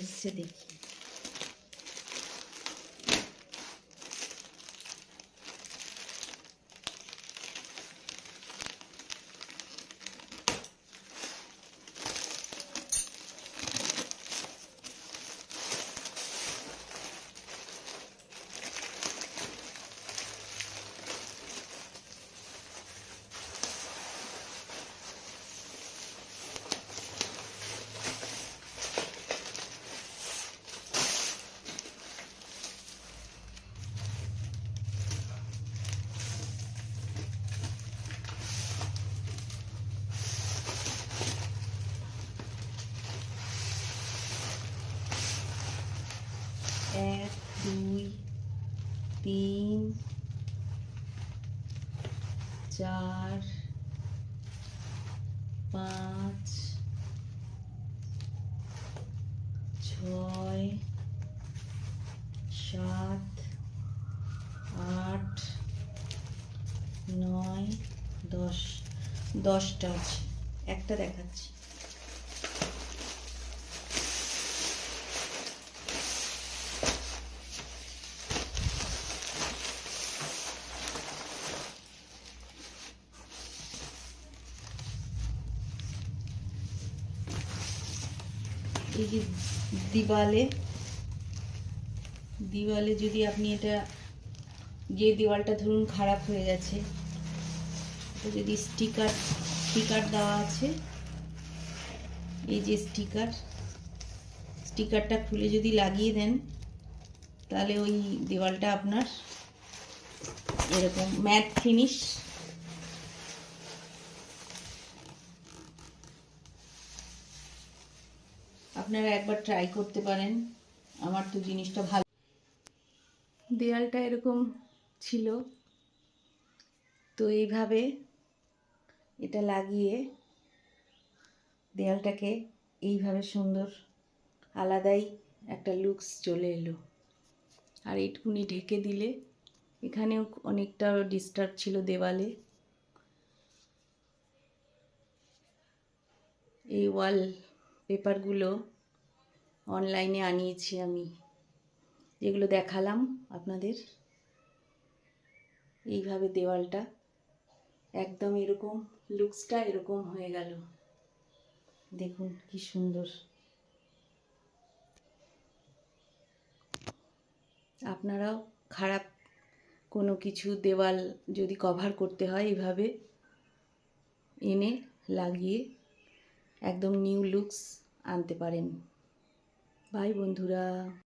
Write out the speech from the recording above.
এসছে দেখি। এক, দুই, তিন, চার, পাঁচ, ছয়, সাত, আট, নয়, 10। 10টা আছে, একটা দেখাচ্ছি। এই যে দিওয়ালে যদি আপনি এটা, যে দেওয়ালটা ধরুন খারাপ হয়ে গেছে, এটা যদি স্টিকার দেওয়া আছে, এই যে স্টিকারটা খুলে যদি লাগিয়ে দেন, তাহলে ওই দেওয়ালটা আপনার এরকম ম্যাট ফিনিশ। আপনারা একবার ট্রাই করতে পারেন, আমার তো জিনিসটা ভালো। দেওয়ালটা এরকম ছিল, তো এইভাবে এটা লাগিয়ে দেওয়ালটাকে এইভাবে সুন্দর আলাদাই একটা লুকস চলে এলো। আর এইটুকুনি ঢেকে দিলে, এখানেও অনেকটা ডিস্টার্ব ছিল দেওয়ালে। এই ওয়াল পেপারগুলো অনলাইনে আনিয়েছি আমি, যেগুলো দেখালাম আপনাদের। এইভাবে দেওয়ালটা একদম এরকম, লুকসটা এরকম হয়ে গেল। দেখুন কি সুন্দর। আপনারাও খারাপ কোনো কিছু দেওয়াল যদি কভার করতে হয়, এইভাবে এনে লাগিয়ে একদম নিউ লুকস আনতে পারেন। বাই বন্ধুরা।